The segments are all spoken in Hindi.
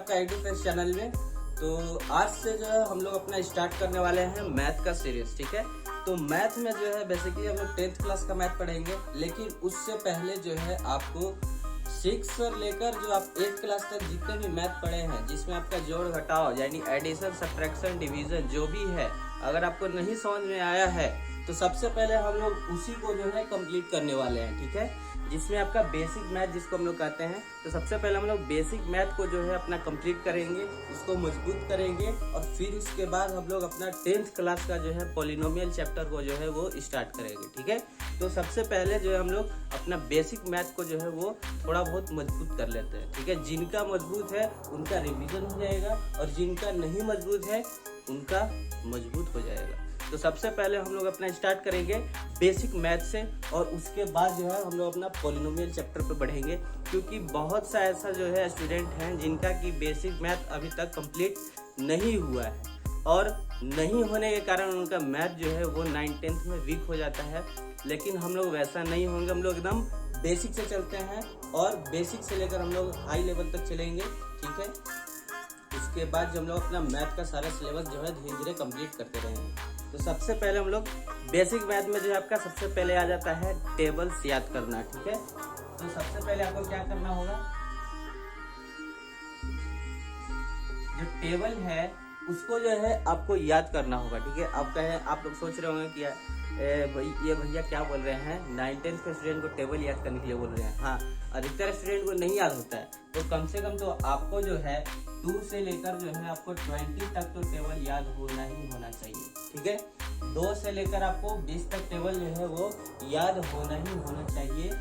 आपका एडुफेस्ट चैनल में। तो आज से जो है हम लोग अपना स्टार्ट करने वाले हैं मैथ का सीरीज, ठीक है। तो मैथ में जो है बेसिकली हम लोग 10th क्लास का मैथ पढ़ेंगे, लेकिन उससे पहले जो है आपको 6 से लेकर जो आप 8th क्लास तक जितने भी मैथ पढ़े हैं, जिसमें आपका जोड़ घटाव यानी एडिशन सब्ट्रैक्शन डिवीजन जो भी है, अगर आपको नहीं समझ में आया है तो सबसे पहले हम लोग उसी को जो है कंप्लीट करने वाले हैं, ठीक है। जिसमें आपका बेसिक मैथ जिसको हम लोग कहते हैं, तो सबसे पहले हम लोग बेसिक मैथ को जो है अपना कंप्लीट करेंगे, उसको मजबूत करेंगे और फिर उसके बाद हम लोग अपना 10th क्लास का जो है पॉलिनोमियल चैप्टर को जो है वो स्टार्ट करेंगे, ठीक है। तो सबसे पहले जो है हम लोग अपना बेसिक मैथ को जो है वो थोड़ा बहुत मजबूत कर लेते हैं, ठीक है। जिनका मजबूत है उनका रिविजन हो जाएगा और जिनका नहीं मजबूत है उनका मजबूत हो जाएगा। तो सबसे पहले हम लोग अपना स्टार्ट करेंगे बेसिक मैथ से और उसके बाद जो है हम लोग अपना पॉलिनोमियल चैप्टर पर बढ़ेंगे, क्योंकि बहुत सा ऐसा जो है स्टूडेंट हैं जिनका कि बेसिक मैथ अभी तक कंप्लीट नहीं हुआ है और नहीं होने के कारण उनका मैथ जो है वो 9th-10th में वीक हो जाता है। लेकिन हम लोग वैसा नहीं होंगे, हम लोग एकदम बेसिक से चलते हैं और बेसिक से लेकर हम लोग हाई लेवल तक चलेंगे, ठीक है। उसके बाद जो हम लोग अपना मैथ का सारा सिलेबस जो है धीरे धीरे कंप्लीट करते रहेंगे। तो सबसे पहले हम लोग बेसिक मैथ में जो है आपका सबसे पहले आ जाता है टेबल्स याद करना, ठीक है। तो सबसे पहले आपको क्या करना होगा, जो टेबल है उसको जो है आपको याद करना होगा, ठीक है। आप लोग सोच रहे होंगे कि ये भैया क्या बोल रहे हैं, 9th-10th के स्टूडेंट को टेबल याद करने के लिए बोल रहे हैं। हाँ, अधिकतर स्टूडेंट को नहीं याद होता है, तो कम से कम तो आपको जो है 2 से लेकर जो है आपको 20 तक तो टेबल याद होना ही होना चाहिए, ठीक है। 2 से लेकर आपको 20 तक टेबल जो है वो याद होना ही होना चाहिए।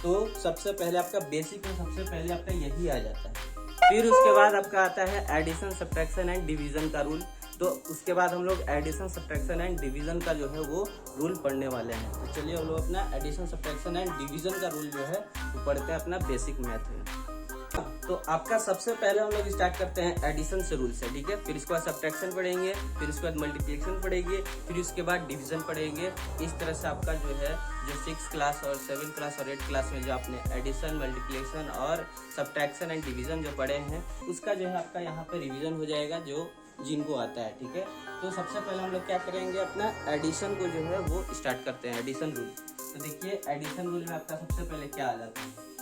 तो सबसे पहले आपका बेसिक में सबसे पहले आपका यही आ जाता है। फिर उसके बाद आपका आता है एडिशन सब्ट्रैक्शन एंड डिवीजन का रूल। तो उसके बाद हम लोग एडिशन सब्ट्रैक्शन एंड डिवीजन का जो है वो रूल पढ़ने वाले हैं। तो चलिए हम लोग अपना एडिशन सब्ट्रैक्शन एंड डिवीजन का रूल जो है वो पढ़ते हैं अपना बेसिक मैथ में। तो आपका सबसे पहले हम लोग स्टार्ट करते हैं एडिशन से रूल से, ठीक है। फिर इसके बाद सब्ट्रैक्शन पढ़ेंगे, फिर उसके बाद मल्टीप्लिकेशन पढ़ेंगे, फिर उसके बाद डिवीजन पढ़ेंगे। इस तरह से आपका जो है जो 6th क्लास और 7th क्लास और 8th क्लास में जो आपने एडिशन, मल्टीप्लिकेशन और सब्ट्रैक्शन एंड डिवीजन जो पढ़े हैं उसका जो है आपका यहाँ पे रिविजन हो जाएगा, जो जिनको आता है, ठीक है। तो सबसे पहले हम लोग क्या करेंगे, अपना एडिशन को जो है वो स्टार्ट करते हैं, एडिशन रूल। तो देखिए एडिशन रूल में आपका सबसे पहले क्या आ जाता है,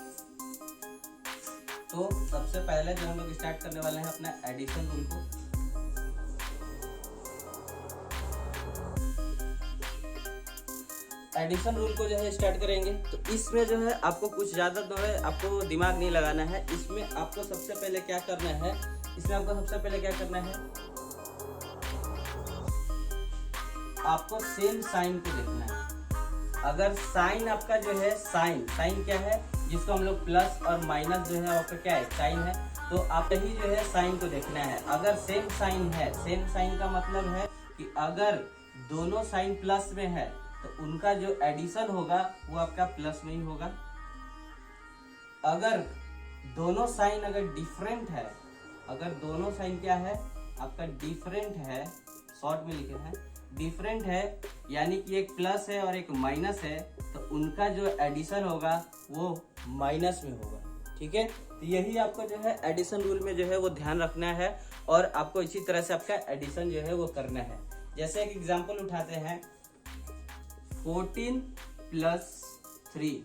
तो सबसे पहले जो हम लोग स्टार्ट करने वाले हैं अपना एडिशन रूल को। एडिशन रूल को जो है स्टार्ट करेंगे, तो इसमें जो है आपको कुछ ज्यादा जो है आपको दिमाग नहीं लगाना है। इसमें आपको सबसे पहले क्या करना है, आपको सेम साइन को देखना है। अगर साइन आपका जो है साइन क्या है, जिसको हम लोग प्लस और माइनस जो है आपका क्या है साइन है, तो आप ही जो है साइन को देखना है। अगर सेम साइन है, सेम साइन का मतलब है कि अगर दोनों साइन प्लस में है तो उनका जो एडिशन होगा वो आपका प्लस में ही होगा। अगर दोनों साइन अगर डिफरेंट है, अगर दोनों साइन क्या है आपका डिफरेंट है, शॉर्ट में लिखे हैं डिफरेंट है, यानी कि एक प्लस है और एक माइनस है, तो उनका जो एडिशन होगा वो माइनस में होगा, ठीक है। तो यही आपको जो है एडिशन रूल में जो है वो ध्यान रखना है और आपको इसी तरह से आपका एडिशन जो है वो करना है। जैसे एक एग्जांपल उठाते हैं, 14 + 3।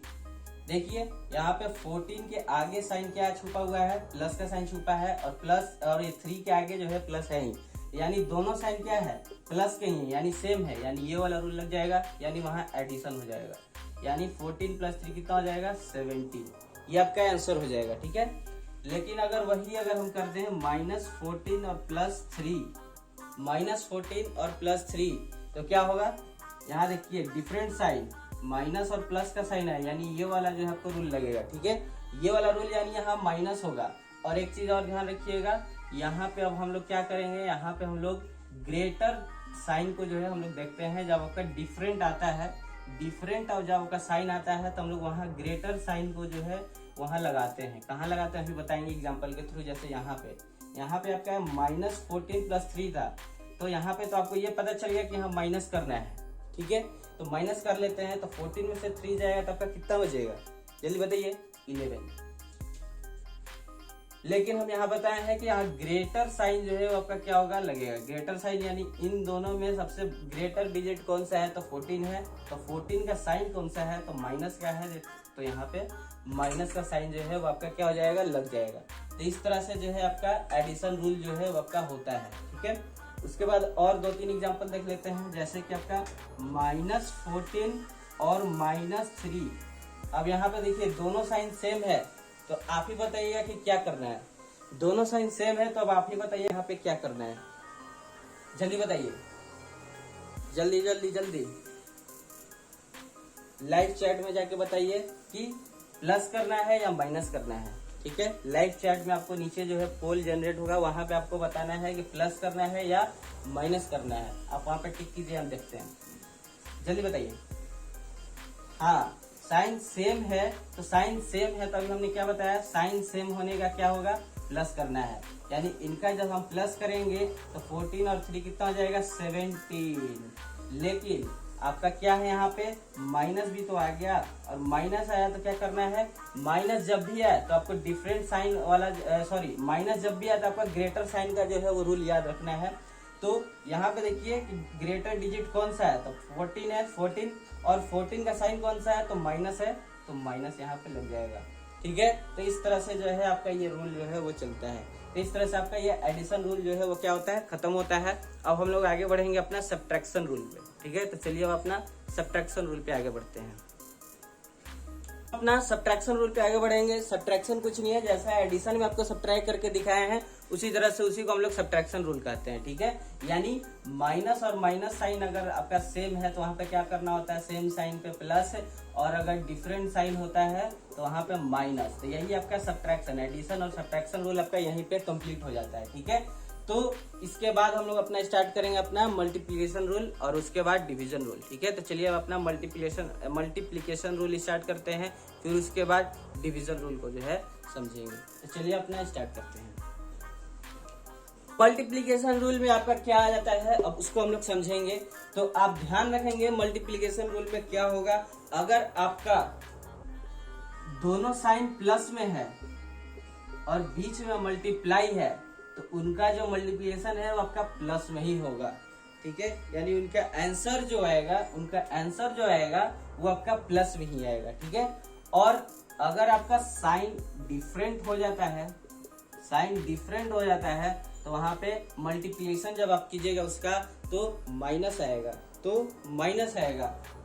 देखिए यहाँ पे 14 के आगे साइन क्या छुपा हुआ है, प्लस का साइन छुपा है, और प्लस और ये 3 के आगे जो है प्लस है ही, यानी दोनों साइन क्या है प्लस के ही, यानी सेम है, यानी ये वाला रूल लग जाएगा, यानी वहाँ एडिशन हो जाएगा। यानी 14 + 3 कितना हो जाएगा 17, ये आपका आंसर हो जाएगा, ठीक है। लेकिन अगर वही अगर हम करते हैं -14 और +3, -14 और +3, तो क्या होगा, यहाँ देखिए डिफरेंट साइन, माइनस और प्लस का साइन है, यानी ये वाला जो है आपको रूल लगेगा, ठीक है। ये वाला रूल यानी यहाँ माइनस होगा। और एक चीज और ध्यान रखिएगा, यहाँ पे अब हम लोग क्या करेंगे, यहाँ पे हम लोग ग्रेटर साइन को जो है हम लोग देखते हैं, जब आपका डिफरेंट आता है, डिफरेंट और जब आपका साइन आता है तो हम लोग वहाँ ग्रेटर साइन को जो है वहाँ लगाते हैं। कहाँ लगाते हैं अभी बताएंगे एग्जाम्पल के थ्रू। जैसे यहाँ पे आपका -14 + 3 था, तो यहाँ पे तो आपको ये पता चल गया कि यहाँ माइनस करना है, ठीक है। तो माइनस कर लेते हैं, तो 14 में से 3 जाएगा तो आपका कितना बचेगा, जल्दी बताइए, 11। लेकिन हम यहाँ बताए हैं कि यहाँ ग्रेटर साइन जो है वो आपका क्या होगा, लगेगा। ग्रेटर साइन यानी इन दोनों में सबसे ग्रेटर डिजिट कौन सा है, तो 14 है। तो 14 का साइन कौन सा है, तो माइनस का है, तो यहाँ पे माइनस का साइन जो है वो आपका क्या हो जाएगा, लग जाएगा। तो इस तरह से जो है आपका एडिशन रूल जो है वो आपका होता है, ठीक है। उसके बाद और 2-3 एग्जाम्पल देख लेते हैं, जैसे कि आपका -14 और -3। अब यहाँ पे देखिए दोनों साइन सेम है, तो आप ही बताइएगा कि क्या करना है। दोनों साइन सेम है, तो अब आप ही बताइए यहाँ पे क्या करना है, जल्दी बताइए, जल्दी जल्दी जल्दी लाइव चैट में जाके बताइए कि प्लस करना है या माइनस करना है, ठीक है। लाइव चैट में आपको नीचे जो है पोल जनरेट होगा, वहां पे आपको बताना है कि प्लस करना है या माइनस करना है। आप वहां पे टिक कीजिए, हम देखते हैं, जल्दी बताइए। हाँ, साइन सेम है, तो साइन सेम है, तो अभी हमने क्या बताया, साइन सेम होने का क्या होगा, प्लस करना है। यानी इनका जब हम प्लस करेंगे तो 14 और 3 कितना हो जाएगा, 17। लेकिन आपका क्या है, यहाँ पे माइनस भी तो आ गया, और माइनस आया तो क्या करना है, माइनस जब भी आए तो आपको डिफरेंट साइन वाला माइनस जब भी आए तो आपका ग्रेटर साइन का जो है वो रूल याद रखना है। तो यहाँ पे देखिए कि ग्रेटर डिजिट कौन सा है, तो 14 है, 14 और 14 का साइन कौन सा है, तो माइनस है, तो माइनस यहाँ पे लग जाएगा, ठीक है। तो इस तरह से जो है आपका ये रूल जो है वो चलता है। तो इस तरह से आपका ये एडिशन रूल जो है वो क्या होता है, खत्म होता है। अब हम लोग आगे बढ़ेंगे अपना सब्ट्रैक्शन रूल पे, ठीक है। तो चलिए अब अपना सब्ट्रैक्शन रूल पे आगे बढ़ते हैं। अपना सब्ट्रैक्शन रूल पे आगे बढ़ेंगे। सब्ट्रैक्शन कुछ नहीं है, जैसा एडिशन में आपको सब्ट्रैक्ट करके दिखाए हैं उसी तरह से उसी को हम लोग सब्ट्रैक्शन रूल कहते हैं, ठीक है। यानी माइनस और माइनस साइन अगर आपका सेम है तो वहां पे क्या करना होता है, सेम साइन पे प्लस, और अगर डिफरेंट साइन होता है तो वहां पे माइनस। तो यही आपका सब्ट्रैक्शन, एडिशन और सब्ट्रैक्शन रूल आपका यहीं पे कंप्लीट हो जाता है, ठीक है। तो इसके बाद हम लोग अपना स्टार्ट करेंगे अपना मल्टीप्लिकेशन रूल और उसके बाद डिवीजन रूल, ठीक है। तो चलिए अब अपना मल्टीप्लिकेशन रूल स्टार्ट करते हैं, फिर उसके बाद डिवीजन रूल को जो है समझेंगे। तो चलिए अपना स्टार्ट करते हैं। मल्टीप्लिकेशन रूल में आपका क्या आ जाता है, अब उसको हम लोग समझेंगे। तो आप ध्यान रखेंगे मल्टीप्लिकेशन रूल में क्या होगा, अगर आपका दोनों साइन प्लस में है और बीच में मल्टीप्लाई है तो उनका जो मल्टीप्लिकेशन है वो आपका प्लस में ही होगा, ठीक है। यानी उनका आंसर जो आएगा वो आपका प्लस में ही आएगा, ठीक है। और अगर आपका साइन डिफरेंट हो जाता है तो वहां पे मल्टीप्लिकेशन जब आप कीजिएगा उसका तो माइनस आएगा।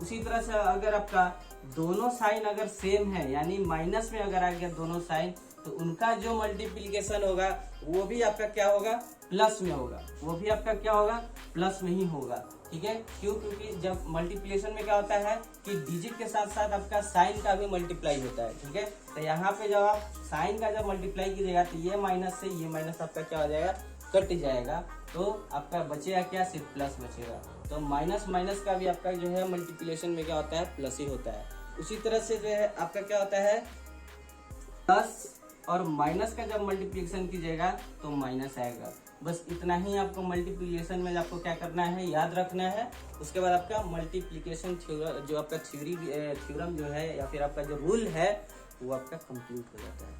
उसी तरह से अगर आपका दोनों साइन अगर सेम है, यानी माइनस में अगर आ गया दोनों साइन, तो उनका जो मल्टीप्लिकेशन होगा वो भी आपका क्या होगा, प्लस में होगा, वो भी आपका क्या होगा, प्लस में ही होगा, ठीक है। क्यों, क्योंकि जब मल्टीप्लिकेशन में क्या होता है कि डिजिट के साथ साथ आपका साइन का भी मल्टीप्लाई होता है, ठीक है। तो यहाँ पे जब आप साइन का जब मल्टीप्लाई कीजिएगा तो ये माइनस से ये माइनस आपका क्या हो जाएगा, कट जाएगा, तो आपका बचेगा क्या, सिर्फ प्लस बचेगा। तो माइनस माइनस का भी आपका जो है मल्टीप्लिकेशन में क्या होता है, प्लस ही होता है। उसी तरह से जो है आपका क्या होता है, प्लस और माइनस का जब मल्टीप्लिकेशन कीजिएगा तो माइनस आएगा। बस इतना ही आपको मल्टीप्लिकेशन में आपको क्या करना है, याद रखना है। उसके बाद आपका मल्टीप्लिकेशन जो आपका थ्योरम जो है या फिर आपका जो रूल है वो आपका कंप्लीट हो जाता है।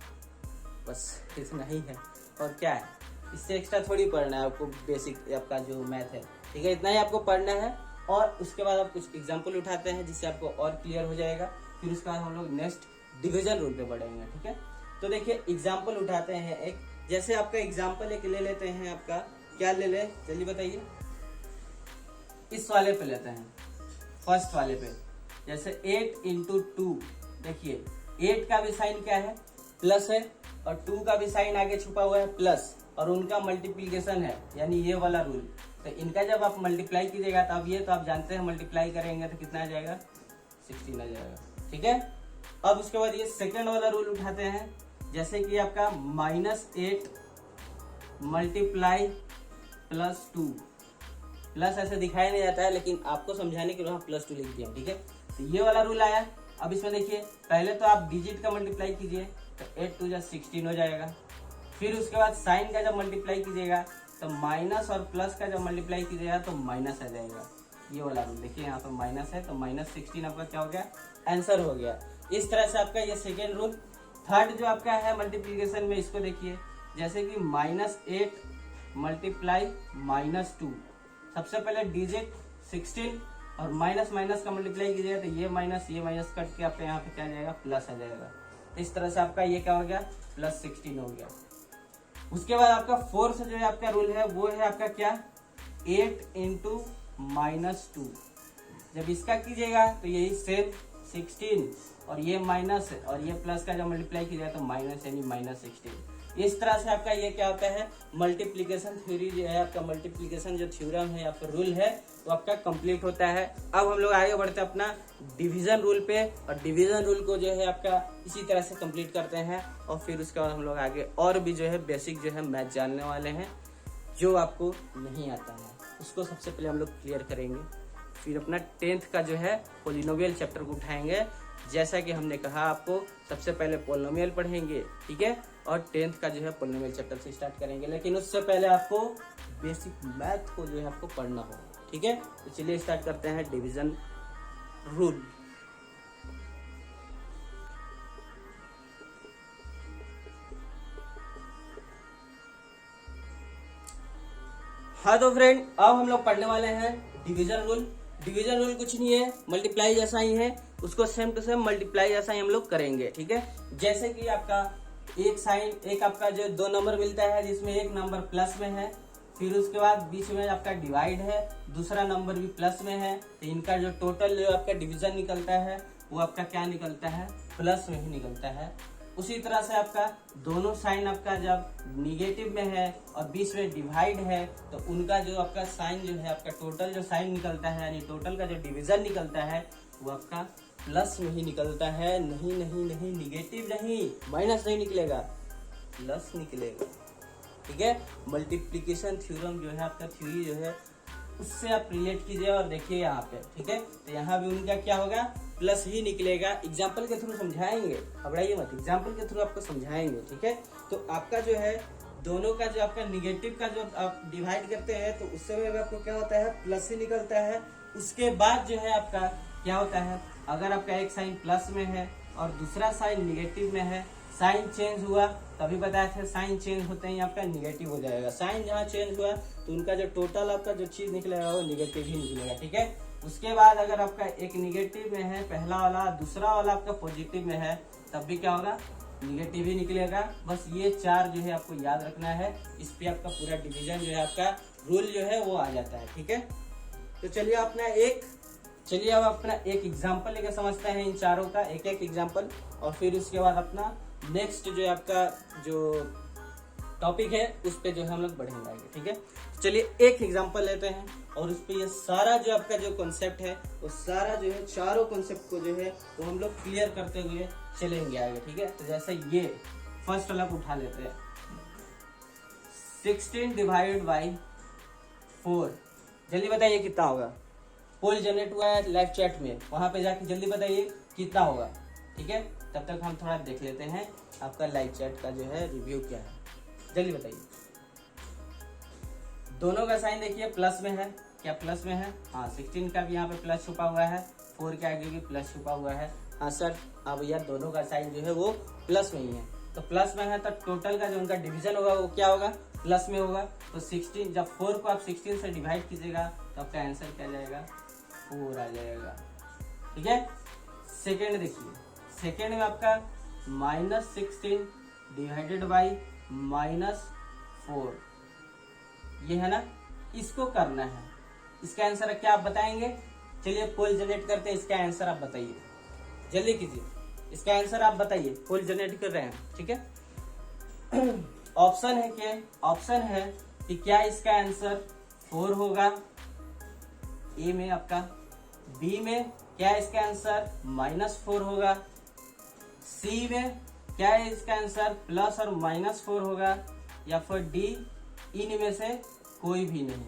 बस इतना ही है, और क्या है, इससे एक्स्ट्रा थोड़ी पढ़ना है आपको, बेसिक आपका जो मैथ है, ठीक है, इतना ही आपको पढ़ना है। और उसके बाद आप कुछ एग्जाम्पल उठाते हैं जिससे आपको और क्लियर हो जाएगा। फिर उसके बाद हम लोग नेक्स्ट डिवीजन रूल पे बढ़ेंगे, ठीक है। तो देखिए एग्जाम्पल उठाते हैं एक, जैसे आपका एग्जाम्पल एक ले लेते हैं, आपका क्या ले ले, जल्दी बताइए। इस वाले पे लेते हैं, फर्स्ट वाले पे, जैसे 8 × 2, देखिए 8 का भी साइन क्या है, प्लस है, और 2 का भी साइन आगे छुपा हुआ है प्लस, और उनका मल्टीप्लिकेशन है, यानी ये वाला रूल। तो इनका जब आप मल्टीप्लाई कीजिएगा तब ये, तो आप जानते हैं मल्टीप्लाई करेंगे तो कितना आ जाएगा, 16 आ जाएगा, ठीक है। अब उसके बाद ये सेकेंड वाला रूल उठाते हैं, जैसे कि आपका -8 × +2, प्लस ऐसे दिखाई नहीं जाता है लेकिन आपको समझाने के लिए +2 लिख दिया, ठीक है। तो ये वाला रूल आया। अब इसमें देखिए पहले तो आप डिजिट का मल्टीप्लाई कीजिए तो 8 × 2 = 16 हो जाएगा। फिर उसके बाद साइन का जब मल्टीप्लाई कीजिएगा तो माइनस और प्लस का जब मल्टीप्लाई कीजिएगा तो माइनस आ जाएगा। ये वाला रूल देखिए, यहाँ पर माइनस है तो -16 आपका क्या हो गया, आंसर हो गया। इस तरह से आपका ये सेकेंड रूल। थर्ड जो आपका है मल्टीप्लिकेशन में, इसको देखिए जैसे कि -8 मल्टीप्लाई -2, सबसे पहले डिजिट 16 और माइनस माइनस का मल्टीप्लाई कीजिएगा तो ये माइनस कट के आपका यहाँ पे क्या आ जाएगा, प्लस आ जाएगा। इस तरह से आपका ये क्या हो गया, +16 हो गया। उसके बाद आपका फोर्थ जो है आपका रूल है वो है आपका क्या, 8 × -2। जब इसका कीजिएगा तो यही सेम 16 और ये माइनस और ये प्लस का जब मल्टीप्लाई कीजिएगा तो माइनस यानी -16। इस तरह से आपका ये क्या होता है, मल्टीप्लिकेशन थ्योरी जो है आपका, मल्टीप्लिकेशन जो थ्योरम है या फिर रूल है वो आपका कंप्लीट होता है। अब हम लोग आगे बढ़ते हैं अपना डिवीजन रूल पे, और डिवीजन रूल को जो है आपका इसी तरह से कंप्लीट करते हैं। और फिर उसके बाद हम लोग आगे और भी जो है बेसिक जो है मैथ जानने वाले हैं, जो आपको नहीं आता है उसको सबसे पहले हम लोग क्लियर करेंगे। फिर अपना 10th का जो है पोलिनोमियल चैप्टर को उठाएंगे। जैसा कि हमने कहा आपको सबसे पहले पोलिनोमियल पढ़ेंगे, ठीक है, और 10th का जो है पोलिनोमियल चैप्टर से स्टार्ट करेंगे। लेकिन उससे पहले आपको बेसिक मैथ को जो है आपको पढ़ना होगा, ठीक है। तो चलिए स्टार्ट करते हैं डिवीजन रूल। हाँ तो फ्रेंड, अब हम लोग पढ़ने वाले हैं डिवीजन रूल। डिवीजन रूल कुछ नहीं है, मल्टीप्लाई जैसा ही है, उसको सेम टू सेम मल्टीप्लाई जैसा ही हम लोग करेंगे, ठीक है। जैसे कि आपका एक आपका जो 2 नंबर मिलता है जिसमें एक नंबर प्लस में है, फिर उसके बाद बीच में आपका डिवाइड है, दूसरा नंबर भी प्लस में है, तो इनका जो टोटल जो आपका डिवीजन निकलता है वो आपका क्या निकलता है, प्लस में ही निकलता है। उसी तरह से आपका दोनों साइन आपका जब निगेटिव में है और बीच में डिवाइड है तो उनका जो आपका साइन जो है आपका टोटल जो साइन निकलता है यानी टोटल का जो डिवीजन निकलता है वो आपका प्लस में ही निकलता है। नहीं नहीं नहीं, निगेटिव नहीं, माइनस नहीं निकलेगा, प्लस निकलेगा, ठीक है। मल्टीप्लिकेशन थ्योरम जो है आपका थ्योरी जो है उससे आप रिलेट कीजिए और देखिए यहाँ पे, ठीक है। तो यहाँ भी उनका क्या होगा, प्लस ही निकलेगा। एग्जाम्पल के थ्रू समझाएंगे, घबराइए मत, एग्जाम्पल के थ्रू आपको समझाएंगे, ठीक है। तो आपका जो है दोनों का जो आपका निगेटिव का जो आप डिवाइड करते हैं तो उस समय आपको क्या होता है, प्लस ही निकलता है। उसके बाद जो है आपका क्या होता है, अगर आपका एक साइन प्लस में है और दूसरा साइन निगेटिव में है, साइन चेंज हुआ, तभी बताया था साइन चेंज होते ही आपका निगेटिव हो जाएगा। साइन जहाँ चेंज हुआ तो उनका जो टोटल आपका जो चीज निकलेगा वो निगेटिव ही निकलेगा, ठीक है। उसके बाद अगर आपका एक निगेटिव में है पहला वाला, दूसरा वाला आपका पॉजिटिव में है, तब भी क्या होगा, निगेटिव ही निकलेगा। बस ये 4 जो है आपको याद रखना है, इस पे आपका पूरा डिवीजन जो है आपका रूल जो है वो आ जाता है, ठीक है। तो चलिए अब अपना एक एग्जाम्पल लेकर समझते हैं इन चारों का, एक एक एग्जाम्पल, और फिर उसके बाद अपना नेक्स्ट जो है आपका जो टॉपिक है उस पे जो है हम लोग बढ़ेंगे आगे, ठीक है। चलिए एक एग्जांपल लेते हैं और उस पे ये सारा जो आपका जो कॉन्सेप्ट है वो सारा जो है चारों कॉन्सेप्ट को जो है वो हम लोग क्लियर करते हुए चलेंगे आगे, ठीक है। तो जैसे ये फर्स्ट वाला उठा लेते हैं, 16 डिवाइडेड बाई 4, जल्दी बताइए कितना होगा। पोल जनरेट हुआ है लाइव चैट में, वहां पे जाके जल्दी बताइए कितना होगा, ठीक है। तब तक हम थोड़ा देख लेते हैं आपका लाइव चैट का जो है रिव्यू क्या है, जल्दी बताइए। दोनों का साइन देखिए प्लस में है, क्या प्लस में है, हाँ 16 का भी यहाँ पे प्लस छुपा हुआ है, 4 के आगे भी प्लस छुपा हुआ है, हाँ सर। हाँ भैया, दोनों का साइन जो है वो प्लस में ही है, तो प्लस में है तो टोटल का जो उनका डिवीजन होगा वो क्या होगा, प्लस में होगा। तो 16 जब 4 को आप 16 से डिवाइड कीजिएगा तो आपका आंसर क्या जाएगा, 4 आ जाएगा, ठीक है। सेकेंड देखिए, सेकेंड में आपका -16 डिवाइडेड बाई -4, ये है ना, इसको करना है। इसका आंसर क्या आप बताएंगे, चलिए पोल जनरेट करते हैं, इसका आंसर आप बताइए, जल्दी कीजिए, इसका आंसर आप बताइए, पोल जनरेट कर रहे हैं, ठीक है। ऑप्शन है कि क्या इसका आंसर 4 होगा, ए में आपका, बी में क्या इसका आंसर -4 होगा, सी में क्या इसका आंसर प्लस और -4 होगा, या फिर डी इनमें से कोई भी नहीं,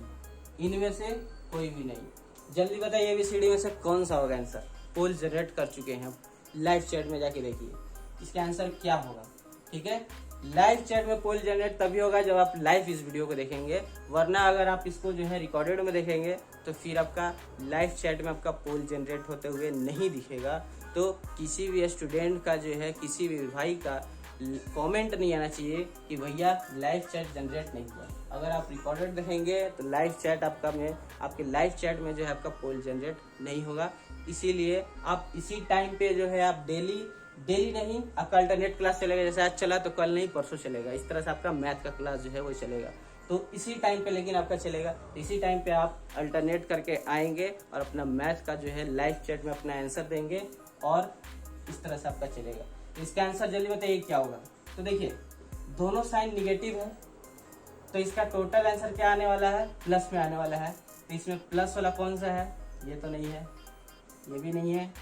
इनमें से कोई भी नहीं। जल्दी बताइए ABCD में से कौन सा होगा आंसर। पोल जनरेट कर चुके हैं, लाइव चैट में जाके देखिए इसका आंसर क्या होगा, ठीक है। लाइव चैट में पोल जनरेट तभी होगा जब आप लाइव इस वीडियो को देखेंगे, वरना अगर आप इसको जो है रिकॉर्डेड में देखेंगे तो फिर आपका लाइव चैट में आपका पोल जनरेट होते हुए नहीं दिखेगा। तो किसी भी स्टूडेंट का जो है, किसी भी भाई का कमेंट नहीं आना चाहिए कि भैया लाइव चैट जनरेट नहीं हुआ। अगर आप रिकॉर्डेड देखेंगे तो लाइव चैट आपके लाइव चैट में जो है आपका पोल जनरेट नहीं होगा। इसीलिए आप इसी टाइम पे जो है आप डेली नहीं, आपका अल्टरनेट क्लास चलेगा। जैसे आज चला तो कल नहीं परसों चलेगा। इस तरह से आपका मैथ का क्लास जो है वो चलेगा। तो इसी टाइम पे लेकिन आपका चलेगा, तो इसी टाइम पे आप अल्टरनेट करके आएंगे और अपना मैथ का जो है लाइव चैट में अपना आंसर देंगे और इस तरह से आपका चलेगा। तो इसका आंसर जल्दी बताइए क्या होगा। तो देखिए दोनों साइन निगेटिव है, तो इसका टोटल आंसर क्या आने वाला है, प्लस में आने वाला है। तो इसमें प्लस वाला कौन सा है, ये तो नहीं है, ये भी नहीं है,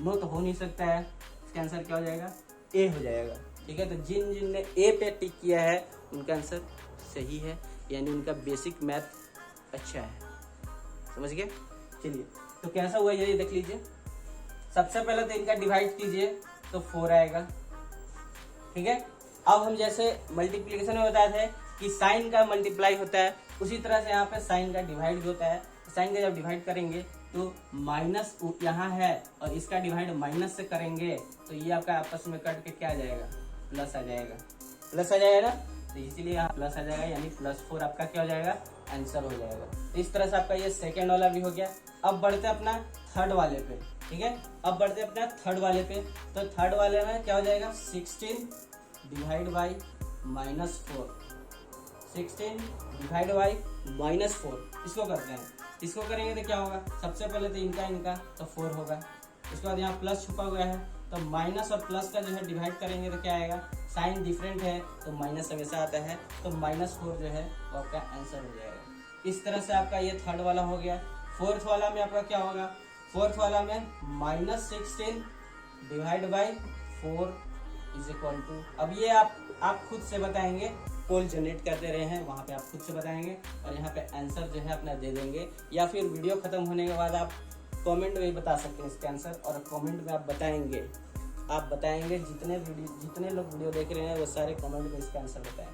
नो तो हो नहीं सकता है। इसका आंसर क्या हो जाएगा, ए हो जाएगा। ठीक है, तो जिन ने ए पे टिक किया है उनका आंसर सही है, यानी उनका बेसिक मैथ अच्छा है। समझ गए। चलिए तो कैसा हुआ ये देख लीजिए। सबसे पहले तो इनका डिवाइड कीजिए तो 4 आएगा। ठीक है, अब हम जैसे मल्टीप्लिकेशन में बताए थे कि साइन का मल्टीप्लाई होता है, उसी तरह से यहाँ पे साइन का डिवाइड भी होता है। साइन का जब डिवाइड करेंगे तो माइनस यहाँ है और इसका डिवाइड माइनस से करेंगे तो ये आपका आपस में कट के क्या आ जाएगा, प्लस आ जाएगा। प्लस आ जाएगा ना, तो इसीलिए यहाँ प्लस आ जाएगा, यानी +4 आपका क्या हो जाएगा, आंसर हो जाएगा। तो इस तरह से आपका ये सेकेंड वाला भी हो गया। अब बढ़ते अपना थर्ड वाले पे। ठीक है, अब बढ़ते अपना थर्ड वाले पे। तो थर्ड वाले में क्या हो जाएगा, 16 डिवाइड बाई -4। 16 डिवाइड बाई -4 इसको करते हैं। इसको करेंगे तो क्या होगा, सबसे पहले तो इनका तो 4 होगा। उसके बाद यहाँ प्लस छुपा हुआ है, तो माइनस और प्लस का जो है डिवाइड करेंगे तो क्या आएगा, साइन डिफरेंट है तो माइनस हमेशा आता है, तो -4 जो है वो आपका आंसर हो जाएगा। इस तरह से आपका ये थर्ड वाला हो गया। फोर्थ वाला में आपका क्या होगा, फोर्थ वाला में -16 divide by 4 is equal to, अब ये आप खुद से बताएंगे, पोल जनरेट करते रहे हैं वहाँ पे आप खुद से बताएंगे और यहाँ पे आंसर जो है अपना दे देंगे, या फिर वीडियो खत्म होने के बाद आप कमेंट में भी बता सकते हैं इसके आंसर, और कमेंट में आप बताएंगे जितने लोग वीडियो देख रहे हैं वो सारे कमेंट में इसका आंसर बताएं।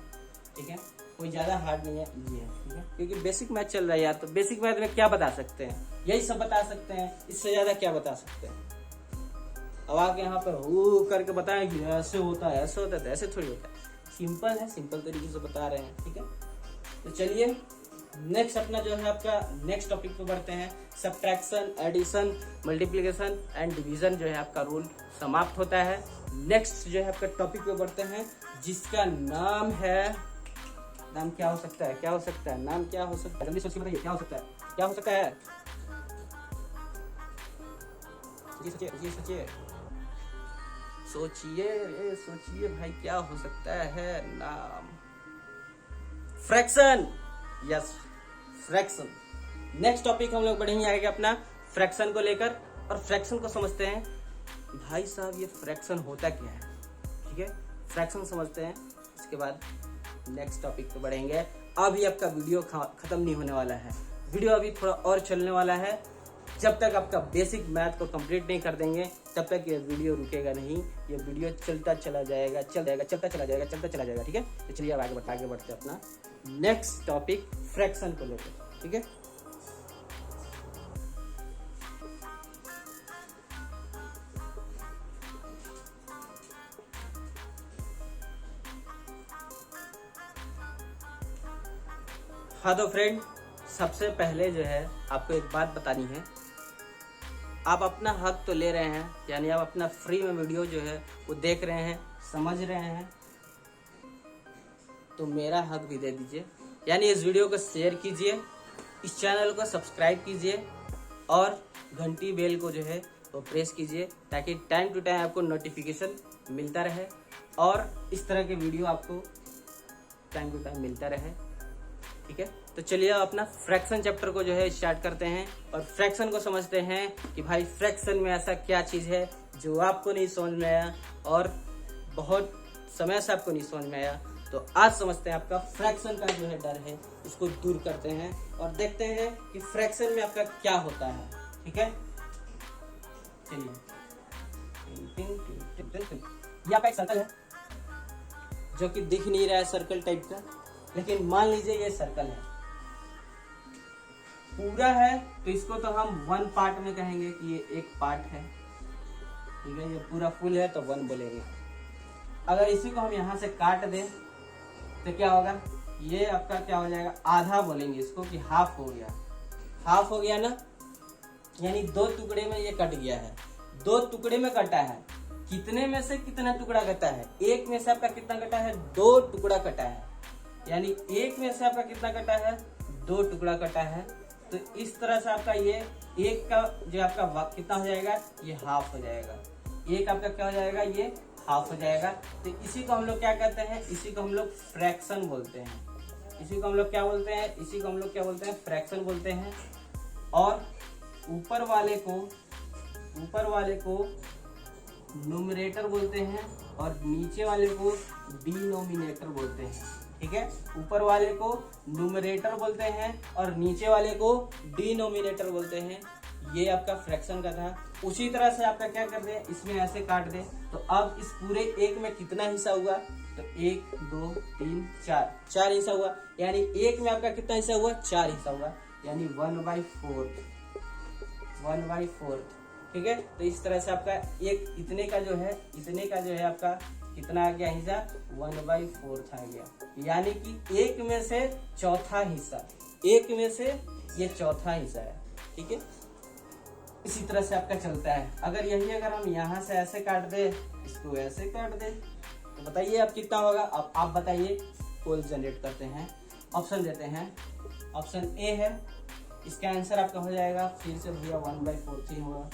ठीक है, कोई ज़्यादा हार्ड नहीं है, इजी है। ठीक है, क्योंकि बेसिक मैथ चल रहा है यार, तो बेसिक मैथ में क्या बता सकते हैं, यही सब बता सकते हैं, इससे ज़्यादा क्या बता सकते हैं। अब आके यहाँ पे वो करके बताएं कि ऐसे होता है, ऐसे होता है, तो ऐसे थोड़ी होता है। सिंपल है, सिंपल तरीके से बता रहे हैं। ठीक है, तो चलिए नेक्स्ट अपना जो है आपका नेक्स्ट टॉपिक पे बढ़ते हैं। Subtraction, addition, multiplication and division जो है आपका रूल समाप्त होता है। नेक्स्ट जो है आपका टॉपिक पे बढ़ते हैं, जिसका नाम है, नाम क्या हो सकता है, क्या हो सकता है, नाम क्या हो सकता है, जल्दी सोचिए बताइए क्या हो सकता है, क्या हो सकता है, सोचिए भाई क्या हो सकता है नाम, fraction. Yes, fraction. Next topic हम लोग बढ़ेंगे आगे अपना फ्रैक्शन को लेकर, और फ्रैक्शन को समझते हैं। भाई साहब ये फ्रैक्शन होता क्या है। ठीक है, फ्रैक्शन समझते हैं, इसके बाद नेक्स्ट टॉपिक पे बढ़ेंगे। अभी आपका वीडियो खत्म नहीं होने वाला है, वीडियो अभी थोड़ा और चलने वाला है। जब तक आपका बेसिक मैथ को कंप्लीट नहीं कर देंगे तब तक ये वीडियो रुकेगा नहीं, ये वीडियो चलता चला जाएगा। ठीक है, तो चलिए अब आगे बढ़ते अपना नेक्स्ट टॉपिक फ्रैक्शन को लेकर। ठीक है, हाँ तो फ्रेंड, सबसे पहले जो है आपको एक बात बतानी है। आप अपना हक तो ले रहे हैं, यानी आप अपना फ्री में वीडियो जो है वो देख रहे हैं, समझ रहे हैं, तो मेरा हक भी दे दीजिए। यानी इस वीडियो को शेयर कीजिए, इस चैनल को सब्सक्राइब कीजिए और घंटी बेल को जो है वो प्रेस कीजिए, ताकि टाइम टू टाइम आपको नोटिफिकेशन मिलता रहे और इस तरह के वीडियो आपको टाइम टू टाइम मिलता रहे। ठीक है, तो चलिए अपना फ्रैक्शन चैप्टर को जो है स्टार्ट करते हैं और फ्रैक्शन को समझते हैं कि भाई फ्रैक्शन में ऐसा क्या चीज़ है जो आपको नहीं समझ में आया और बहुत समय से आपको नहीं समझ में आया। तो आज समझते हैं, आपका फ्रैक्शन का जो है डर है उसको दूर करते हैं और देखते हैं कि फ्रैक्शन में आपका क्या होता है। ठीक है, चलिए, ये आपका एक सर्कल है जो कि दिख नहीं रहा है, सर्कल टाइप का, लेकिन मान लीजिए ये सर्कल है, पूरा है, तो इसको तो हम 1 पार्ट में कहेंगे कि ये एक पार्ट है। ठीक है, ये पूरा फुल है तो 1 बोलेंगे। अगर इसी को हम यहाँ से काट दें तो क्या होगा, ये आपका क्या हो जाएगा, आधा बोलेंगे इसको कि हाफ हो गया। हाफ हो गया ना, यानी 2 टुकड़े में ये कट गया है। 2 टुकड़े में कटा है, कितने में से कितना टुकड़ा कटा है, 1 में से आपका कितना कटा है, 2 टुकड़ा कटा है। यानी 1 में से आपका कितना कटा है, 2 टुकड़ा कटा है। तो इस तरह से आपका ये 1 का जो आपका कितना हो जाएगा, ये हाफ हो जाएगा। 1 आपका क्या हो जाएगा, ये हाफ हो जाएगा। तो इसी को हम लोग क्या कहते हैं, इसी को हम लोग फ्रैक्शन बोलते हैं। इसी को हम लोग क्या बोलते हैं, इसी को हम लोग क्या बोलते हैं, फ्रैक्शन बोलते हैं। और ऊपर वाले को न्यूमरेटर बोलते हैं और नीचे वाले को डिनोमिनेटर बोलते हैं। ठीक है, ऊपर वाले को न्यूमरेटर बोलते हैं और नीचे वाले को डिनोमिनेटर बोलते हैं। ये आपका फ्रैक्शन का था। उसी तरह से आपका क्या कर दे, इसमें ऐसे काट दे, तो अब इस पूरे 1 में कितना हिस्सा हुआ, तो 1 2 3 4 हिस्सा हुआ। यानी 1 में आपका कितना हिस्सा हुआ, 4 हिस्सा हुआ, यानी 1/4। ठीक है, तो इस तरह से आपका एक इतने का जो है आपका कितना आ गया हिस्सा, 1/4 आ गया। यानी कि 1 में से चौथा हिस्सा, 1 में से ये चौथा हिस्सा है। ठीक है, इसी तरह से आपका चलता है। अगर हम यहाँ से ऐसे काट दे, इसको ऐसे काट दे, तो बताइए आप कितना होगा। अब आप बताइए, पोल जनरेट करते हैं, ऑप्शन देते हैं। ऑप्शन ए है, इसका आंसर आपका हो जाएगा फिर से भैया 1/4 ही होगा।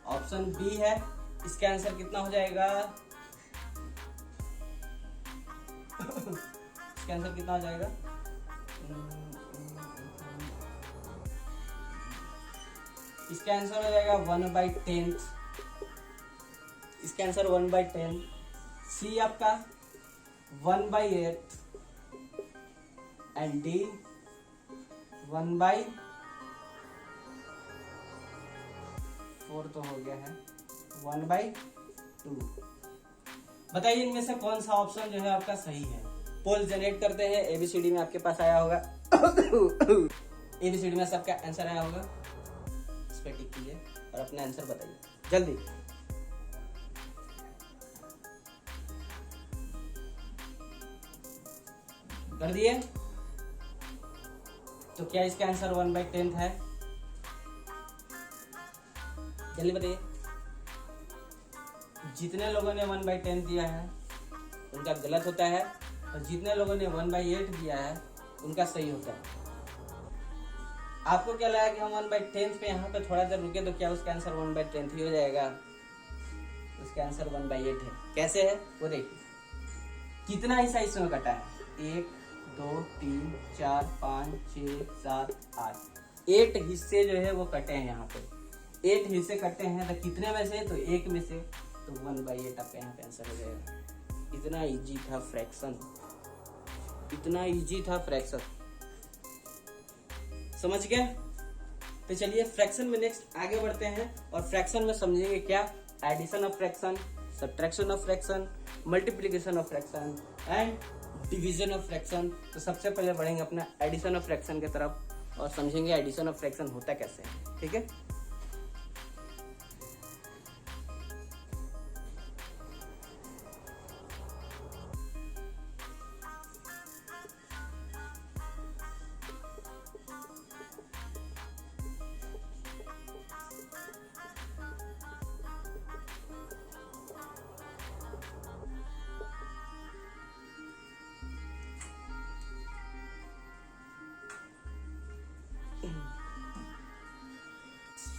ऑप्शन बी है, इसका आंसर कितना हो जाएगा, इसका आंसर कितना हो जाएगा, इसका आंसर हो जाएगा 1/10। इसका आंसर 1/10। सी आपका 1/8 एंड डी 1/4 तो हो गया है 1/2। बताइए इनमें से कौन सा ऑप्शन जो है आपका सही है। पोल जनरेट करते हैं, एबीसीडी में आपके पास आया होगा, एबीसीडी में सबका आंसर आया होगा, इस पे टिक कीजिए और अपना आंसर बताइए जल्दी। कर दिए, तो क्या इसका आंसर 1/10 है, जल्दी बताइए। जितने लोगों ने 1/10 दिया है उनका गलत होता है, और जितने लोगों ने 1/8 दिया है उनका सही होता है। आपको क्या लगा कि हम 1/10 पे यहाँ पे थोड़ा देर रुके, तो क्या उसका आंसर 1/10 ही हो जाएगा? उसका आंसर 1/8 है। कैसे है वो देखिए, कितना हिस्सा इसमें कटा है, 1 2 3 4 5 6 7 8 8 हिस्से जो है वो कटे हैं। यहाँ पे 8 हिस्से कटे हैं, तो कितने में से, तो 1 में से, तो 1/8 आपका यहाँ पे आंसर हो जाएगा। इतना इजी था फ्रैक्शन, इतना इजी था फ्रैक्शन, समझ गए? तो चलिए फ्रैक्शन में नेक्स्ट आगे बढ़ते हैं, और फ्रैक्शन में समझेंगे क्या, addition of fraction, subtraction of fraction, multiplication of fraction and division of fraction. तो सबसे पहले बढ़ेंगे अपना एडिशन ऑफ फ्रैक्शन की तरफ और समझेंगे एडिशन ऑफ फ्रैक्शन होता कैसे है। ठीक है,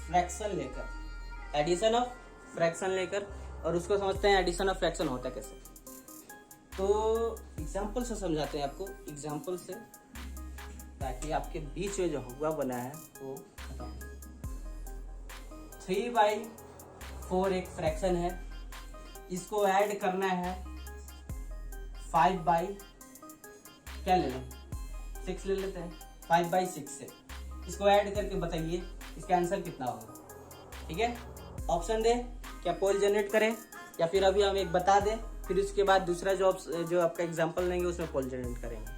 फ्रैक्शन लेकर, एडिशन ऑफ फ्रैक्शन लेकर, और उसको समझते हैं एडिशन ऑफ फ्रैक्शन होता कैसे। तो एग्जांपल से समझाते हैं आपको, एग्जांपल से, ताकि आपके बीच में जो हुआ बना है वो खत्म। 3/4 एक फ्रैक्शन है, इसको ऐड करना है 5/, क्या ले लें, 6 ले लेते हैं, 5/6 से इसको ऐड करके बताइए इसका आंसर कितना होगा। ठीक है, ऑप्शन दे, क्या पोल जनरेट करें, या फिर अभी हम एक बता दें, फिर उसके बाद दूसरा जो आपका एग्जांपल लेंगे उसमें पोल जनरेट करेंगे।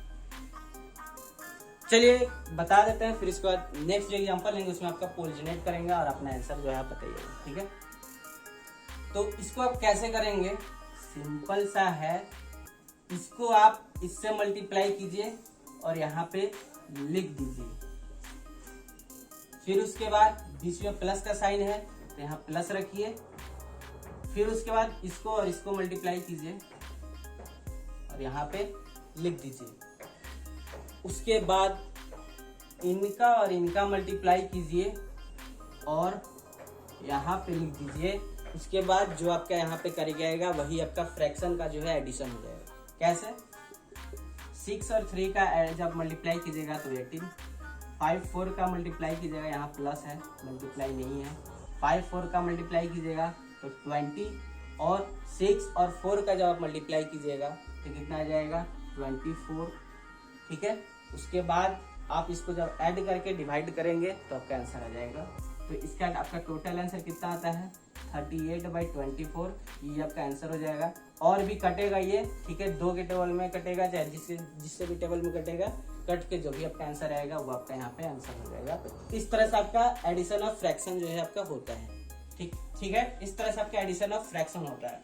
चलिए बता देते हैं, फिर इसके बाद नेक्स्ट जो एग्जांपल लेंगे उसमें आपका पोल जनरेट करेंगे और अपना आंसर जो है आप बताइएगा। ठीक है, तो इसको आप कैसे करेंगे, सिंपल सा है, इसको आप इससे मल्टीप्लाई कीजिए और यहाँ पे लिख दीजिए। फिर उसके बाद बीच में प्लस का साइन है तो यहाँ प्लस रखिए। फिर उसके बाद इसको और इसको मल्टीप्लाई कीजिए और यहाँ पे लिख दीजिए। उसके बाद इनका और इनका मल्टीप्लाई कीजिए और यहाँ पे लिख दीजिए। उसके बाद जो आपका यहाँ पे कर जाएगा वही आपका फ्रैक्शन का जो है एडिशन हो जाएगा। कैसे? 6 और 3 का जब मल्टीप्लाई कीजिएगा तो 18, 5 4 का मल्टीप्लाई कीजिएगा, यहाँ प्लस है मल्टीप्लाई नहीं है, 5 4 का मल्टीप्लाई कीजिएगा तो 20, और 6 और 4 का जब आप मल्टीप्लाई कीजिएगा तो कितना आ जाएगा 24। ठीक है, उसके बाद आप इसको जब ऐड करके डिवाइड करेंगे तो आपका आंसर आ जाएगा। तो इसका आपका टोटल आंसर कितना आता है 38/24, ये आपका आंसर हो जाएगा। और भी कटेगा ये, ठीक है, 2 के टेबल में कटेगा, चाहे जिससे भी टेबल में कटेगा, कट के जो भी आपका आंसर आएगा वो आपका यहाँ पे आंसर हो जाएगा। इस तरह से आपका एडिशन ऑफ फ्रैक्शन जो है आपका होता है। ठीक है, इस तरह से आपका एडिशन ऑफ फ्रैक्शन होता है।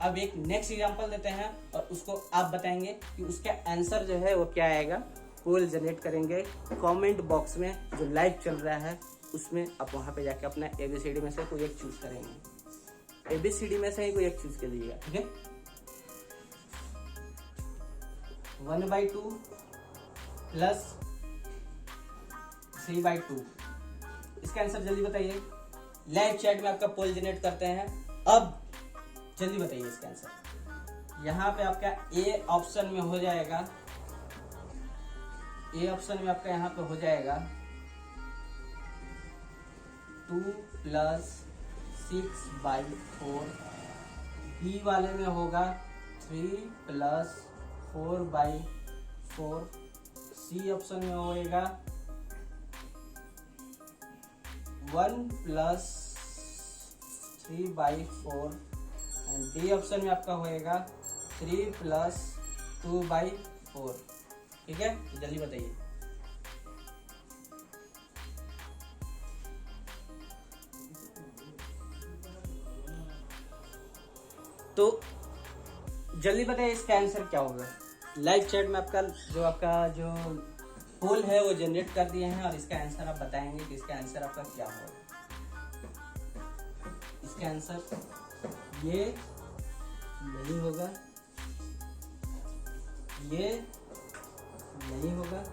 अब एक नेक्स्ट एग्जांपल देते हैं और उसको आप बताएंगे कि उसका आंसर जो है वो क्या आएगा। पोल जनरेट करेंगे कमेंट बॉक्स में, जो लाइव चल रहा है उसमें आप वहां पे जाके अपना ABCD में से कोई एक चूज करेंगे। ABCD में से ही कोई एक चूज कर लीजिएगा। ठीक है, 1/2 प्लस 3/2, इसका आंसर जल्दी बताइए। लाइव चैट में आपका पोल जनरेट करते हैं। अब जल्दी बताइए इसका आंसर। यहाँ पे आपका ए ऑप्शन में हो जाएगा, ए ऑप्शन में आपका यहाँ पे हो जाएगा 2 + 6/4, बी वाले में होगा 3 + 4/4, सी ऑप्शन में होएगा 1 + 3/4 एंड डी ऑप्शन में आपका होएगा 3 + 2/4। ठीक है, जल्दी बताइए। तो जल्दी बताइए इसका आंसर क्या होगा। लाइव चैट में आपका जो पोल है वो जनरेट कर दिए हैं और इसका आंसर आप बताएंगे कि इसका आंसर आपका क्या होगा। इसका आंसर ये नहीं होगा, ये नहीं होगा,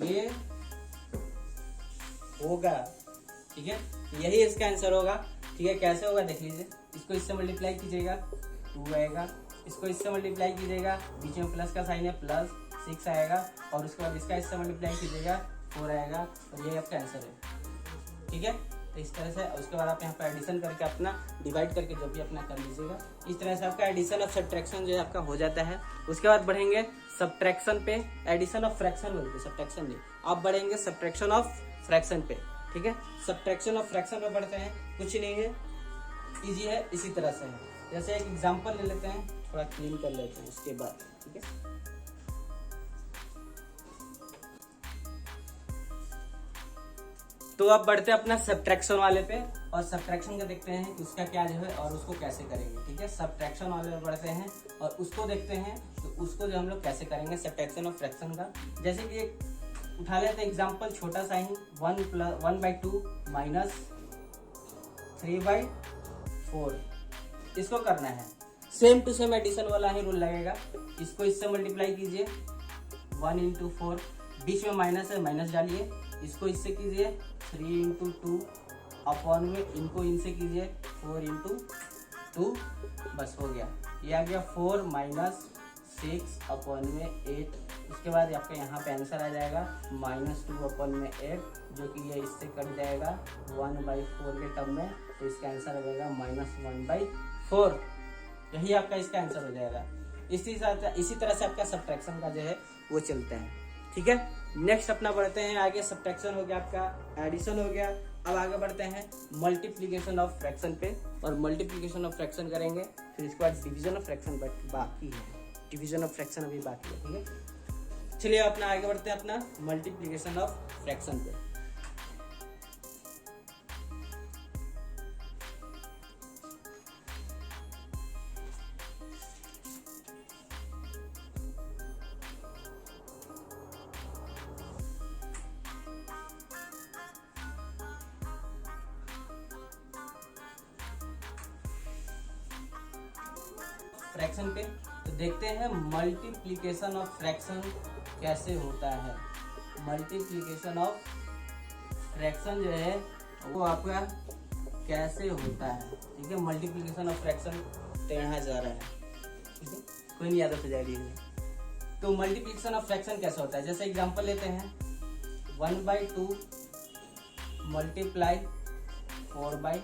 ये होगा। ठीक है, यही इसका आंसर होगा। ठीक है, कैसे होगा देख लीजिए। इसको इससे मल्टीप्लाई कीजिएगा 2 आएगा, इसको इससे मल्टीप्लाई कीजिएगा, बीच में प्लस का साइन है +6 आएगा, और उसके बाद इसका इससे मल्टीप्लाई कीजिएगा 4 आएगा, और ये आपका आंसर है। ठीक है, तो इस तरह से उसके बाद आप यहाँ पे एडिशन करके अपना डिवाइड करके जो भी अपना कर लीजिएगा। इस तरह से आपका एडिशन ऑफ सब्ट्रैक्शन जो है आपका हो जाता है। उसके बाद बढ़ेंगे सब्ट्रैक्शन पे। एडिशन ऑफ फ्रैक्शन बोलते हैं, सब्ट्रैक्शन नहीं, आप बढ़ेंगे सब्ट्रैक्शन ऑफ फ्रैक्शन पे। ठीक है, सब्ट्रैक्शन ऑफ फ्रैक्शन पे बढ़ते हैं। कुछ नहीं है, इजी है, इसी तरह से है। जैसे एक एग्जांपल ले लेते हैं, थोड़ा क्लीन कर लेते हैं उसके बाद। ठीक है, तो अब बढ़ते हैं अपना सब्ट्रैक्शन वाले पे और सब्ट्रैक्शन का देखते हैं कि उसका क्या जो है और उसको कैसे करेंगे। ठीक है, सब्ट्रैक्शन वाले पे बढ़ते हैं और उसको देखते हैं तो उसको जो हम लोग कैसे करेंगे सब्ट्रैक्शन ऑफ फ्रैक्शन का। जैसे कि एक उठा लेते हैं एग्जांपल, छोटा सा ही 1/2 - 3/4, इसको करना है। सेम टू सेम एडिशन वाला ही रूल लगेगा। इसको इससे मल्टीप्लाई कीजिए 1 × 4, बीच में माइनस है, माइनस डालिए, इसको इससे कीजिए 3 × 2 अपॉन में इनको इनसे कीजिए 4 × 2, बस हो गया। ये आ गया 4 - 6 अपॉन में 8। उसके बाद आपका यहाँ पे आंसर आ जाएगा -2 अपॉन में 8, जो कि ये इससे कट जाएगा 1/4 के टर्म में, तो इसका आंसर आ जाएगा -1/4। यही आपका इसका आंसर हो जाएगा। इसी तरह से आपका सब्ट्रैक्शन का जो है वो चलता है। ठीक है, नेक्स्ट अपना बढ़ते हैं आगे। सब्ट्रैक्शन हो गया आपका, एडिशन हो गया। अब आगे बढ़ते हैं मल्टीप्लिकेशन ऑफ फ्रैक्शन पे, और मल्टीप्लिकेशन ऑफ फ्रैक्शन करेंगे। फिर इसके बाद डिवीजन ऑफ फ्रैक्शन बाकी है, डिवीजन ऑफ फ्रैक्शन अभी बाकी है। ठीक है, चलिए अपना आगे बढ़ते हैं अपना मल्टीप्लिकेशन ऑफ फ्रैक्शन पे। फ्रैक्शन पे। तो देखते हैं मल्टीप्लिकेशन ऑफ फ्रैक्शन कैसे होता है। मल्टीप्लिकेशन ऑफ फ्रैक्शन जो है वो आपका कैसे होता है, ठीक है। मल्टीप्लिकेशन ऑफ फ्रैक्शन टेढ़ा जा रहा है, ठीक है, कोई नहीं याद हो जाएगी। तो मल्टीप्लिकेशन ऑफ फ्रैक्शन कैसे होता है, जैसे एग्जांपल लेते हैं 1/2 मल्टीप्लाई 4/2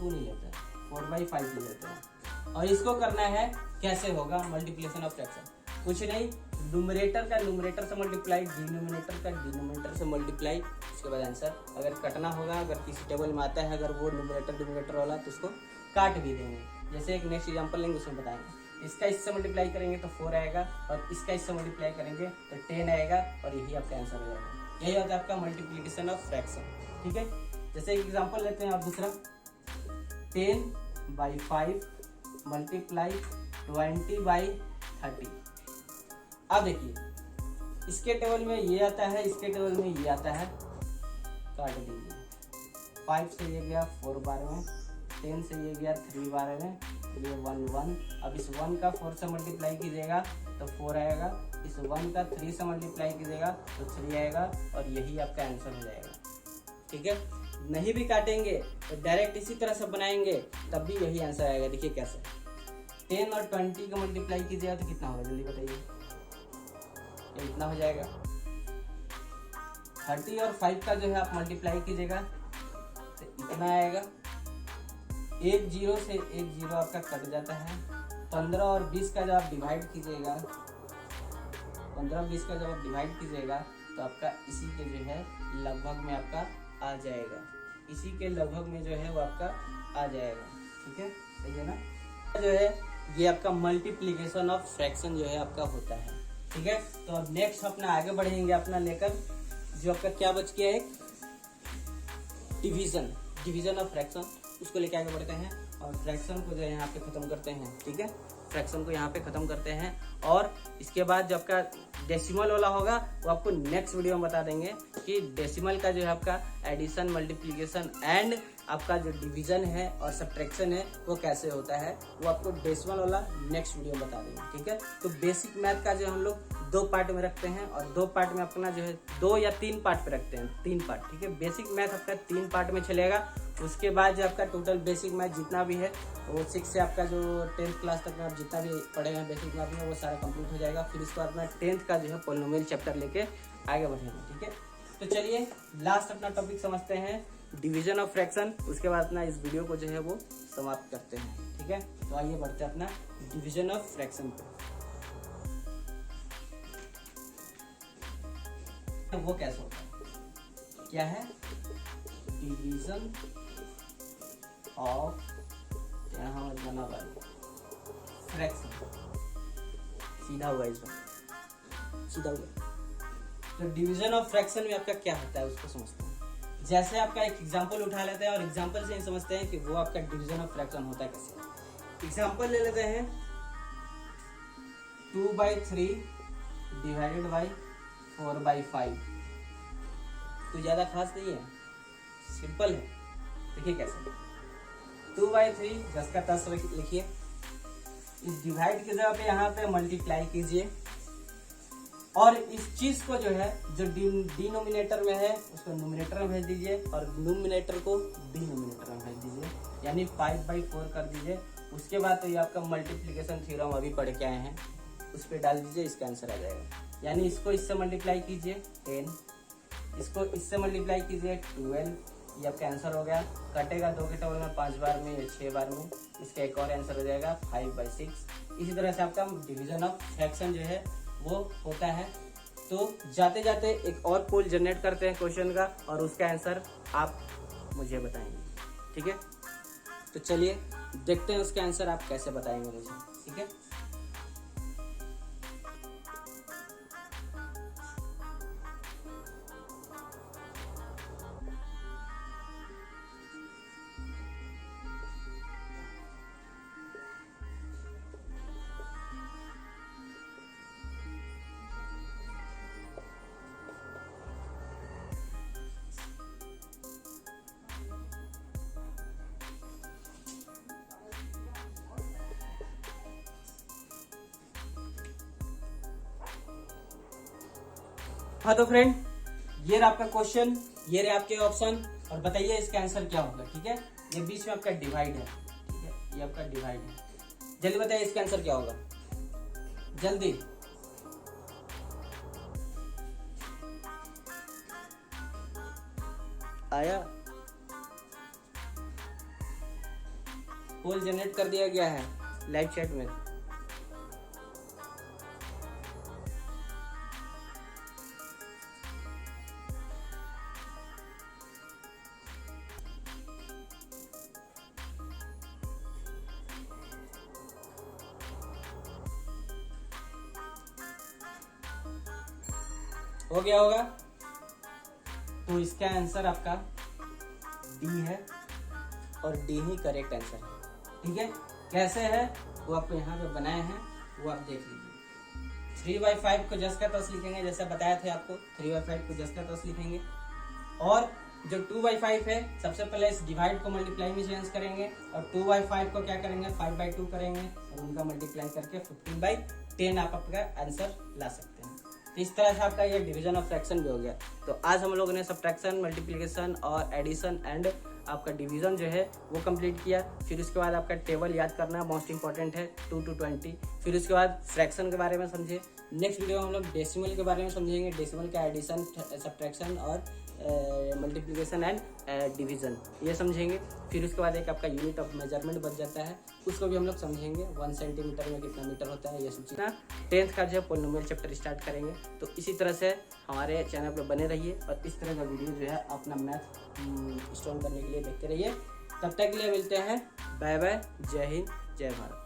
नहीं लेते हैं, 4/5 ले लेते हैं। और इसको करना है कैसे होगा मल्टीप्लिकेशन ऑफ फ्रैक्शन, कुछ नहीं, न्यूमरेटर का न्यूमरेटर से मल्टीप्लाई, डिनोमिनेटर का डिनोमिनेटर से मल्टीप्लाई, उसके बाद आंसर। अगर कटना होगा, अगर किसी टेबल में आता है अगर वो न्यूमरेटर डिनोमिनेटर वाला, तो उसको काट भी देंगे। जैसे एक नेक्स्ट एग्जांपल लेंगे, उसमें बताएंगे। इसका इससे मल्टीप्लाई करेंगे तो 4 आएगा, और इसका इससे मल्टीप्लाई करेंगे तो 10 आएगा, और यही आपका आंसर हो जाएगा। यही होता है आपका मल्टीप्लिकेशन ऑफ फ्रैक्शन, ठीक है। जैसे एक एग्जांपल लेते हैं और दूसरा 10/5 मल्टीप्लाई 20/30। अब देखिए इसके टेबल में ये आता है, इसके टेबल में ये आता है, काट दीजिए। 5 से ये गया 4 बार में, 10 से ये गया 3 बार में, ये 1 1। अब इस 1 का 4 से मल्टीप्लाई कीजिएगा तो 4 आएगा, इस 1 का 3 से मल्टीप्लाई कीजिएगा तो 3 आएगा, और यही आपका आंसर हो जाएगा, ठीक है। नहीं भी काटेंगे तो डायरेक्ट इसी तरह से बनाएंगे तब भी यही आंसर आएगा। देखिए कैसे, 10 और 20 का मल्टीप्लाई कीजिएगा तो कितना होगा, जल्दी बताइए। ये इतना हो जाएगा। 30 और 5 का जो है आप मल्टीप्लाई कीजिएगा तो इतना आएगा। एक जीरो से एक जीरो आपका कट जाता है। 15 और 20 का जब आप डिवाइड कीजिएगा, 15 20 का जब आप डिवाइड कीजिएगा तो आपका इसी के जो है लगभग में आपका आ जाएगा, इसी के लगभग में जो है वो आपका आ जाएगा, ठीक है, सही है ना। जो है ये आपका मल्टीप्लिकेशन ऑफ फ्रैक्शन जो है आपका होता है, ठीक है। तो अब नेक्स्ट अपना आगे बढ़ेंगे अपना लेकर, जो आपका क्या बच गया, एक डिवीजन ऑफ फ्रैक्शन, उसको लेके आगे बढ़ते हैं और फ्रैक्शन को जो है यहाँ पे खत्म करते हैं, ठीक है। फ्रैक्शन को यहाँ पे खत्म करते हैं, और इसके बाद जो आपका डेसिमल वाला होगा वो आपको नेक्स्ट वीडियो में बता देंगे कि डेसिमल का जो है आपका एडिशन, मल्टीप्लिकेशन एंड आपका जो डिवीजन है और सब्ट्रैक्शन है वो कैसे होता है, वो आपको डेसिमल वाला नेक्स्ट वीडियो में बता देंगे, ठीक है। तो बेसिक मैथ का जो हम लोग 2 पार्ट में रखते हैं, और 2 पार्ट में अपना जो है 2 या 3 पार्ट पे रखते हैं, 3 पार्ट, ठीक है। बेसिक मैथ आपका 3 पार्ट में चलेगा। उसके बाद जो आपका टोटल बेसिक मैथ जितना भी है वो 6 से आपका जो 10th क्लास तक में आप जितना भी पढ़े हैं बेसिक मैथ में वो सारा कंप्लीट हो जाएगा। फिर इसके बाद अपना 10th का जो है पॉलिनोमियल चैप्टर लेके आगे बढ़ेंगे, ठीक है। तो चलिए लास्ट अपना टॉपिक समझते हैं, डिवीजन ऑफ फ्रैक्शन। उसके बाद अपना इस वीडियो को जो है वो समाप्त करते हैं, ठीक है। तो आइए बढ़ते हैं अपना डिवीजन ऑफ फ्रैक्शन पे। वो कैसे होता है, क्या है डिवीजन ऑफ, यहाँ बना फ्रैक्शन, सीधा हुआ इसमें, सीधा हुआ। तो डिवीजन ऑफ फ्रैक्शन में आपका क्या होता है उसको समझते हैं। जैसे आपका एक एग्जांपल उठा लेते हैं और एग्जांपल से ही समझते हैं कि वो आपका डिवीजन ऑफ फ्रैक्शन होता है कैसे। एग्जांपल ले लेते हैं 2/3 डिवाइडेड बाई 4/5। तो ज्यादा खास नहीं है, सिंपल है। देखिए कैसे, 2/3 10 का 10 लिखिए, इस डिवाइड की जगह पे यहाँ पे मल्टीप्लाई कीजिए, और इस चीज को जो है जो डिनोमिनेटर में है उसको न्यूमरेटर में भेज दीजिए, और न्यूमरेटर को डिनोमिनेटर में भेज दीजिए, यानी 5/4 कर दीजिए। उसके बाद तो ये आपका मल्टीप्लिकेशन थ्योरम अभी पढ़ के आए हैं, उस पर डाल दीजिए, इसका आंसर आ जाएगा। यानी इसको इससे मल्टीप्लाई कीजिए 10, इसको इससे मल्टीप्लाई कीजिए 12, ये आपका आंसर हो गया। कटेगा 2 के टेबल में 5 बार में या 6 बार में, इसका एक और आंसर हो जाएगा 5/6। इसी तरह से आपका डिवीजन ऑफ फ्रैक्शन जो है वो होता है। तो जाते जाते एक और पोल जनरेट करते हैं क्वेश्चन का, और उसका आंसर आप मुझे बताएंगे, ठीक है। तो चलिए देखते हैं उसका आंसर आप कैसे बताएंगे मुझे, ठीक है। हाँ तो फ्रेंड, ये रहा आपका क्वेश्चन, ये रहे आपके ऑप्शन, और बताइए इसका आंसर क्या होगा। ठीक है, ये बीच में आपका डिवाइड है। ठीक है, ये आपका डिवाइड है। जल्दी बताइए इसका आंसर क्या होगा, जल्दी। आया, पोल जनरेट कर दिया गया है लाइव चैट में। हो गया होगा, तो इसका आंसर आपका डी है, और डी ही करेक्ट आंसर है। ठीक है, कैसे है वो आपको यहाँ पे बनाए हैं, वो आप देख लीजिए। 3/5 को जस का तस लिखेंगे, जैसे बताया थे आपको, 3/5 को जस का तस लिखेंगे। और जो 2/5 है, सबसे पहले इस डिवाइड को मल्टीप्लाई में चेंज करेंगे, और 2/5 को क्या करेंगे, 5/2 करेंगे, और उनका मल्टीप्लाई करके 15/10 आप आपका आंसर ला सकते हैं। तो इस तरह से आपका ये डिवीजन ऑफ फ्रैक्शन भी हो गया। तो आज हम लोगों ने सब्ट्रैक्शन, मल्टीप्लिकेशन और एडिशन एंड आपका डिवीजन जो है वो कंप्लीट किया। फिर उसके बाद आपका टेबल याद करना मोस्ट इंपॉर्टेंट है, 2 to 20। फिर उसके बाद फ्रैक्शन के बारे में समझे। नेक्स्ट वीडियो में हम लोग डेसिमल के बारे में समझेंगे, डेसिमल का एडिशन, सब्ट्रैक्शन और मल्टीप्लिकेशन एंड डिवीजन, ये समझेंगे। फिर उसके बाद एक आपका यूनिट ऑफ मेजरमेंट बच जाता है, उसको भी हम लोग समझेंगे। 1 सेंटीमीटर में कितना मीटर होता है, ये सब चीज़। 10th का जो है पोलिनोमियल चैप्टर स्टार्ट करेंगे। तो इसी तरह से हमारे चैनल पर बने रहिए, और इस तरह का वीडियो जो है अपना मैथ स्ट्रॉन्ग करने के लिए देखते रहिए। तब तक के लिए मिलते हैं, बाय बाय, जय हिंद, जय भारत।